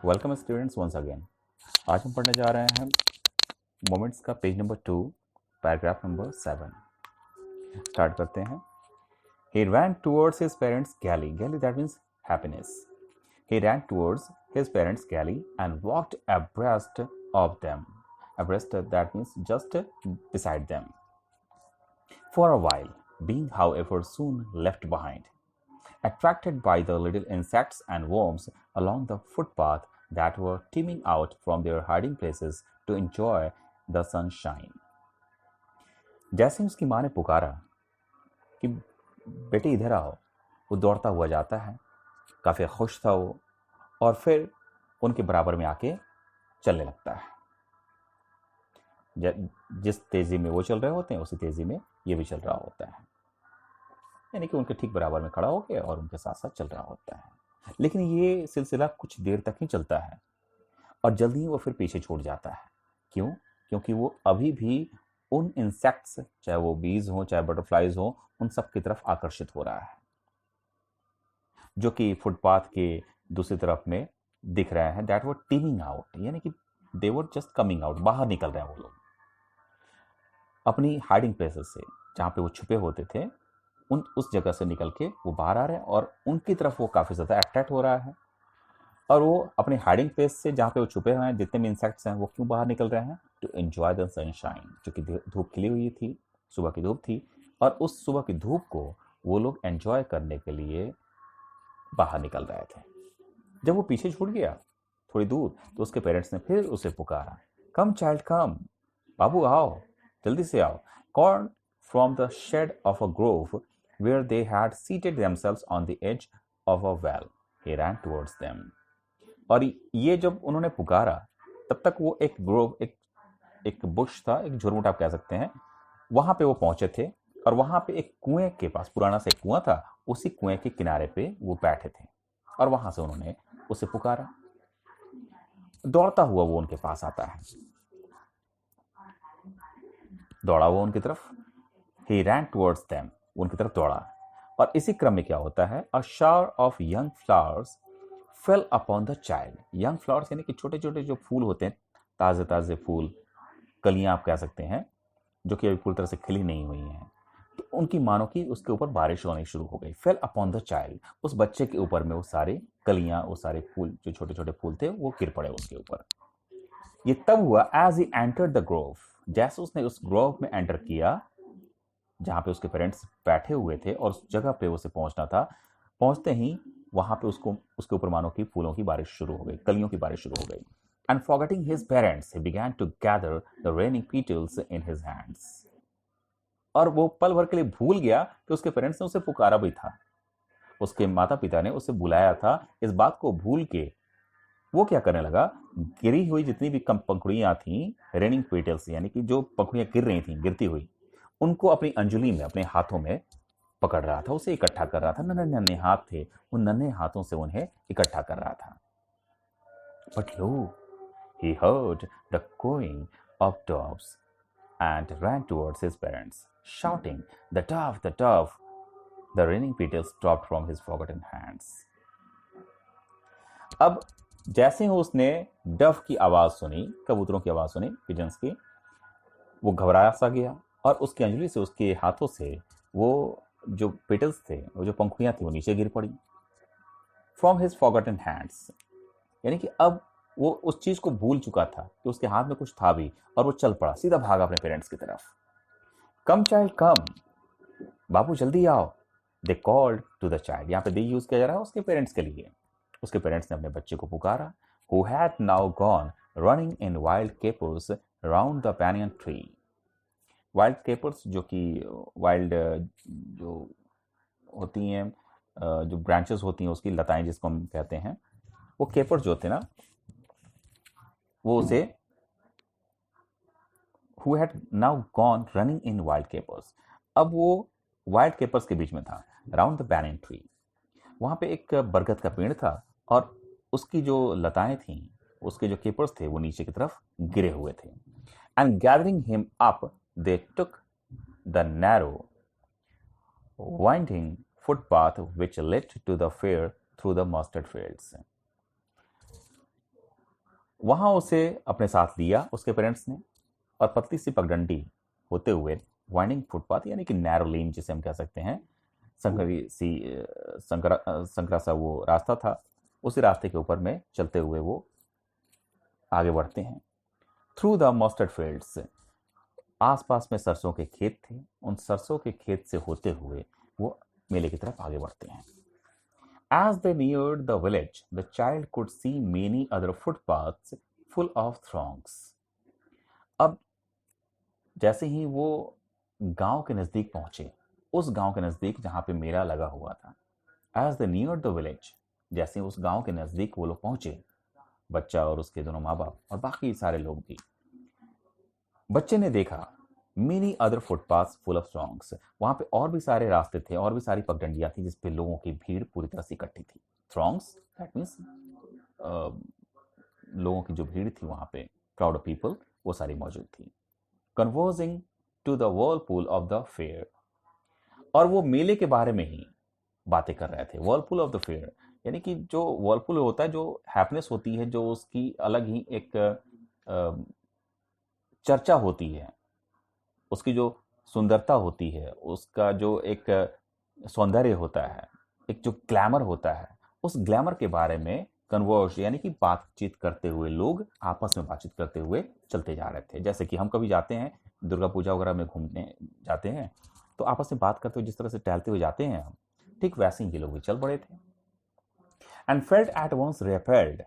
Welcome students once again. आज हम पढ़ने जा रहे हैं मोमेंट्स का page number 2, paragraph number 7। Start करते हैं। He ran towards his parents' galley. Galley, that means happiness. He ran towards his parents' galley and walked abreast of them. Abreast, that means just beside them. For a while, being however soon left behind. Attracted by the little insects and worms along the footpath that were teeming out from their hiding places to enjoy the sunshine. जैसे ही उसकी माँ ने पुकारा कि बेटे इधर आओ, वो दौड़ता हुआ जाता है। काफ़ी खुश था वो, और फिर उनके बराबर में आके चलने लगता है। जिस तेज़ी में वो चल रहे होते हैं उसी तेज़ी में ये भी चल रहा होता है, यानी कि उनके ठीक बराबर में खड़ा होकर और उनके साथ साथ चल रहा होता है। लेकिन ये सिलसिला कुछ देर तक ही चलता है और जल्दी ही वो फिर पीछे छूट जाता है। क्यों? क्योंकि वो अभी भी उन इंसेक्ट्स, चाहे वो बीज हो चाहे बटरफ्लाइज हो, उन सब की तरफ आकर्षित हो रहा है, जो कि फुटपाथ के दूसरी तरफ में दिख रहे हैं। दैट वर टीमिंग आउट, यानी कि दे वर जस्ट कमिंग आउट, बाहर निकल रहे हैं वो लोग अपनी हाइडिंग प्लेसेस से, जहाँ पे वो छुपे होते थे। उस जगह से निकल के वो बाहर आ रहे हैं और उनकी तरफ वो काफ़ी ज़्यादा अट्रैक्ट हो रहा है। और वो अपने हाइडिंग प्लेस से, जहाँ पे वो छुपे हुए हैं, जितने भी इंसेक्ट्स हैं, वो क्यों बाहर निकल रहे हैं? टू एंजॉय द सनशाइन, जो कि धूप खिली हुई थी, सुबह की धूप थी, और उस सुबह की धूप को वो लोग एंजॉय करने के लिए बाहर निकल रहे थे। जब वो पीछे छूट गया थोड़ी दूर, तो उसके पेरेंट्स ने फिर उसे पुकारा, कम चाइल्ड कम, बाबू आओ, जल्दी से आओ। Called from the shade of a grove where they had seated themselves on the edge of a well. He ran towards them. और ये जब उन्होंने पुकारा, तब तक वो एक ग्रोव, एक बुश था, एक झुरमुट आप कह सकते हैं, वहां पे वो पहुंचे थे। और वहां पे एक कुएं के पास, पुराना सा एक कुआं था, उसी कुएं के किनारे पे वो बैठे थे और वहां से उन्होंने उसे पुकारा। दौड़ता हुआ वो उनके पास आता है, दौड़ा हुआ उनकी तरफ। He ran towards them, उनकी तरफ दौड़ा। और इसी क्रम में क्या होता है? A shower of young flowers fell upon the child. Young flowers यानी कि छोटे छोटे जो फूल होते हैं, ताजे ताजे फूल, कलियां आप कह सकते हैं, जो कि अभी पूरी तरह से खिली नहीं हुई हैं, तो उनकी मानो की उसके ऊपर बारिश होनी शुरू हो गई। Fell upon the child, उस बच्चे के ऊपर में वो सारे कलियां, वो सारे फूल, जो छोटे छोटे फूल थे, वो गिर पड़े उसके ऊपर। ये तब हुआ as he entered the grove, जैसे उसने उस ग्रोव में एंटर किया, जहाँ पे उसके पेरेंट्स बैठे हुए थे, और उस जगह पे उसे पहुंचना था। पहुंचते ही वहां पे उसके ऊपर मानो की फूलों की बारिश शुरू हो गई, कलियों की बारिश शुरू हो गई। And forgetting his parents he began to gather the raining petals in his hands. और वो पल भर के लिए भूल गया कि उसके पेरेंट्स ने उसे पुकारा भी था, उसके माता पिता ने उसे बुलाया था। इस बात को भूल के वो क्या करने लगा? गिरी हुई जितनी भी कम पंखुड़ियां थी, रेनिंग पीटल्स यानी कि जो पंखुड़ियां गिर रही थी, गिरती हुई, उनको अपनी अंजुली में, अपने हाथों में पकड़ रहा था, उसे इकट्ठा कर रहा था। नन्हे नन्हे हाथ थे, उन नन्हे हाथों से उन्हें इकट्ठा कर रहा था। But low, he heard the cooing of doves and ran towards his parents, shouting, the dove, the dove. The raining petals dropped from his forgotten hands. अब जैसे ही उसने डव की आवाज सुनी, कबूतरों की आवाज सुनी, पिजन्स की, वो घबराया सा गया और उसकी अंजलि से, उसके हाथों से वो जो पेटल्स थे, वो जो पंखुड़ियां थी, वो नीचे गिर पड़ी। फ्रॉम हिज फॉरगॉटन हैंड्स, यानी कि अब वो उस चीज को भूल चुका था कि उसके हाथ में कुछ था भी, और वो चल पड़ा, सीधा भागा अपने पेरेंट्स की तरफ। कम चाइल्ड कम, बाबू जल्दी आओ। They called to the child, यहाँ पे दे यूज किया जा रहा है उसके पेरेंट्स के लिए। उसके पेरेंट्स ने अपने बच्चे को पुकारा। Who had now gone running in wild capers around the banyan tree. Wild capers, जो कि वाइल्ड जो होती हैं, जो ब्रांचेस होती हैं उसकी, लताएं जिसको हम कहते हैं, वो केपर्स जो होते हैं ना, वो उसे who had now gone running in wild keepers, अब वो वाइल्ड केपर्स के बीच में था। अराउंड द बैनियन ट्री, वहां पे एक बरगद का पेड़ था और उसकी जो लताएं थीं, उसके जो केपर्स थे, वो नीचे की तरफ गिरे हुए थे। And gathering him up they took the narrow, winding footpath which led to the fair through the mustard fields. वहां उसे अपने साथ लिया उसके पेरेंट्स ने, और पतली सी पगडंडी होते हुए वाइंडिंग फुटपाथ यानी कि नैरो लेन जिसे हम कह सकते हैं, संकरा सा वो रास्ता था, उसी रास्ते के ऊपर में चलते हुए वो आगे बढ़ते हैं। थ्रू द मस्टर्ड फील्ड्स, आसपास में सरसों के खेत थे, उन सरसों के खेत से होते हुए वो मेले की तरफ आगे बढ़ते हैं। As they neared the village, the child could see many other footpaths full of throngs. अब जैसे ही वो गांव के नजदीक पहुंचे, उस गांव के नजदीक जहां पे मेला लगा हुआ था, As they neared the village, जैसे उस गांव के नजदीक वो लोग पहुंचे, बच्चा और उसके दोनों माँ बाप और बाकी सारे लोग भी, बच्चे ने देखा many other footpaths full of strongs, वहां पे और भी सारे रास्ते थे, और भी सारी पगडंडियां थी जिसपे लोगों की भीड़ पूरी तरह से इकट्ठी थी। थ्रॉन्ग्स दैट मीन्स लोगों की जो भीड़ थी वहां पे, क्राउड ऑफ पीपल, वो सारी मौजूद थी। Converging to the whirlpool of the fair, और वो मेले के बारे में ही बातें कर रहे थे। वर्लपूल ऑफ द फेयर यानी कि जो वर्लपूल होता है, जो हैप्पीनेस होती है, जो उसकी अलग ही एक चर्चा होती है, उसकी जो सुंदरता होती है, उसका जो एक सौंदर्य होता है, एक जो ग्लैमर होता है, उस ग्लैमर के बारे में कन्वर्स यानी कि बातचीत करते हुए, लोग आपस में बातचीत करते हुए चलते जा रहे थे। जैसे कि हम कभी जाते हैं दुर्गा पूजा वगैरह में घूमने जाते हैं, तो आपस में बात करते हुए जिस तरह से टहलते हुए जाते हैं हम, ठीक वैसे ही ये लोग भी चल पड़े थे। And felt at once repelled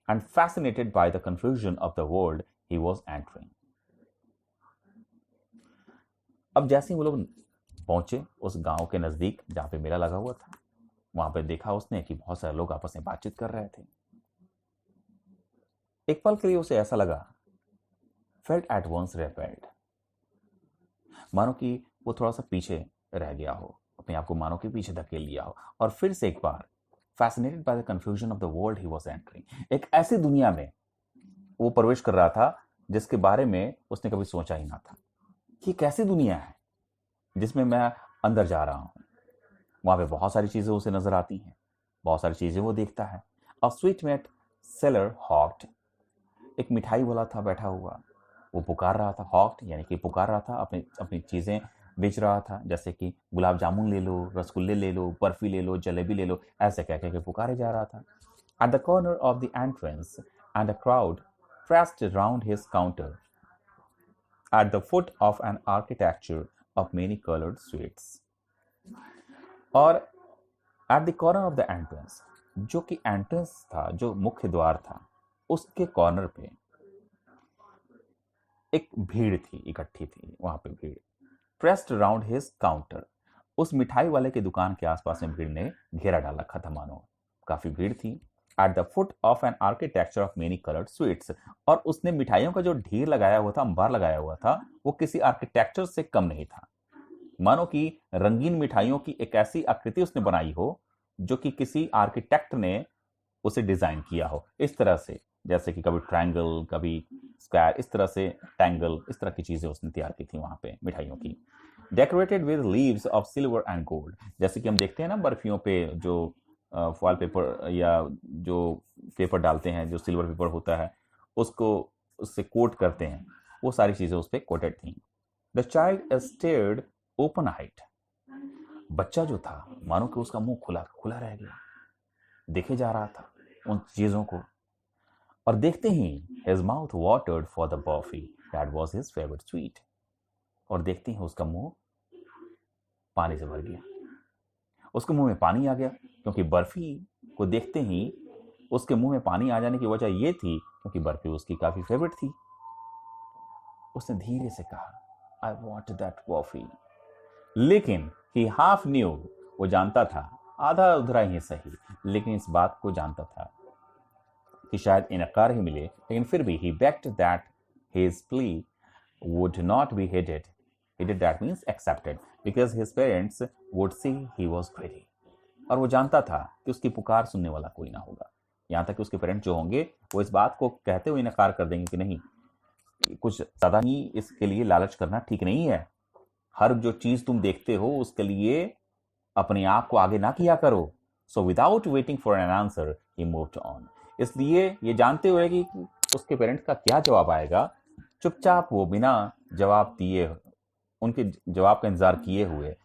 and fascinated by the confusion of the world he was entering. अब जैसे ही वो लोग पहुंचे उस गांव के नजदीक जहां पे मेला लगा हुआ था, वहां पे देखा उसने कि बहुत सारे लोग आपस में बातचीत कर रहे थे। एक पल के लिए उसे ऐसा लगा, फेल्ट एट वंस repelled, मानो कि वो थोड़ा सा पीछे रह गया हो, अपने आप को मानो कि पीछे धकेल लिया हो, और फिर से एक बार fascinated by the confusion of the world he was entering, एक ऐसी दुनिया में वो प्रवेश कर रहा था जिसके बारे में उसने कभी सोचा ही ना था कि कैसी दुनिया है जिसमें मैं अंदर जा रहा हूं। वहां पे बहुत सारी चीजें उसे नजर आती हैं, बहुत सारी चीजें वो देखता है। अ स्वीट मेट सेलर हॉक्ड, एक मिठाई वाला था बैठा हुआ, वो पुकार रहा था, हॉक्ड यानी कि पुकार रहा था, अपनी अपनी चीजें बेच रहा था, जैसे कि गुलाब जामुन ले लो, रसगुल्ले ले लो, बर्फी ले लो, जलेबी ले लो, ऐसे कह कह के पुकारे जा रहा था। At the corner of the entrance and a crowd pressed round his counter at the foot of an architecture of many colored sweets. और at the corner of the entrance, जो कि एंट्रेंस था, जो मुख्य द्वार था, उसके कॉर्नर पे एक भीड़ थी, इकट्ठी थी वहां पे भीड़। प्रेस्ड राउंड हिज काउंटर, उस मिठाई वाले के दुकान के आसपास में भीड़ ने घेरा डाल रखा था, मानो काफी भीड़ थी। At the foot of an architecture of many coloured sweets, और उसने मिठाइयों का जो ढेर लगाया हुआ था, अंबार लगाया हुआ था, वो किसी आर्किटेक्चर से कम नहीं था, मानो कि रंगीन मिठाइयों की एक ऐसी आकृति उसने बनाई हो जो कि किसी आर्किटेक्ट ने उसे डिजाइन किया हो, इस तरह से, जैसे कि कभी ट्रायंगल, कभी स्क्वायर, इस तरह से टैंगल, इस तरह की चीजें उसने तैयार की थी वहां पे मिठाइयों की। Decorated with leaves of silver and gold, जैसे कि हम देखते हैं ना बर्फियों पे जो फॉल पेपर या जो पेपर डालते हैं, जो सिल्वर पेपर होता है, उसको उससे कोट करते हैं, वो सारी चीजें उस पर कोटेड थी। द चाइल्ड स्टेयर्ड ओपन आइड, बच्चा जो था मानो कि उसका मुंह खुला खुला रह गया, देखे जा रहा था उन चीजों को, और देखते ही his mouth watered for the burfi that was his favorite sweet, और देखते ही उसका मुंह पानी से भर गया, उसके मुंह में पानी आ गया, क्योंकि बर्फी को देखते ही उसके मुंह में पानी आ जाने की वजह यह थी क्योंकि बर्फी उसकी काफी फेवरेट थी। उसने धीरे से कहा, I want that burfi, लेकिन he half knew, वो जानता था, आधा उधरा ही सही, लेकिन इस बात को जानता था कि शायद इनकार ही मिले, लेकिन फिर भी he begged that his plea would not be heeded. Heeded that means accepted, because his parents would see he was greedy. और वो जानता था कि उसकी पुकार सुनने वाला कोई ना होगा, यहाँ तक कि उसके पेरेंट्स जो होंगे वो इस बात को कहते हुए इनकार कर देंगे कि नहीं, कुछ ज्यादा ही इसके लिए लालच करना ठीक नहीं है, हर जो चीज तुम देखते हो उसके लिए अपने आप को आगे ना किया करो। So without waiting for an answer, he moved on. इसलिए ये जानते हुए कि उसके पेरेंट्स का क्या जवाब आएगा, चुपचाप वो बिना जवाब दिए, उनके जवाब का इंतजार किए हुए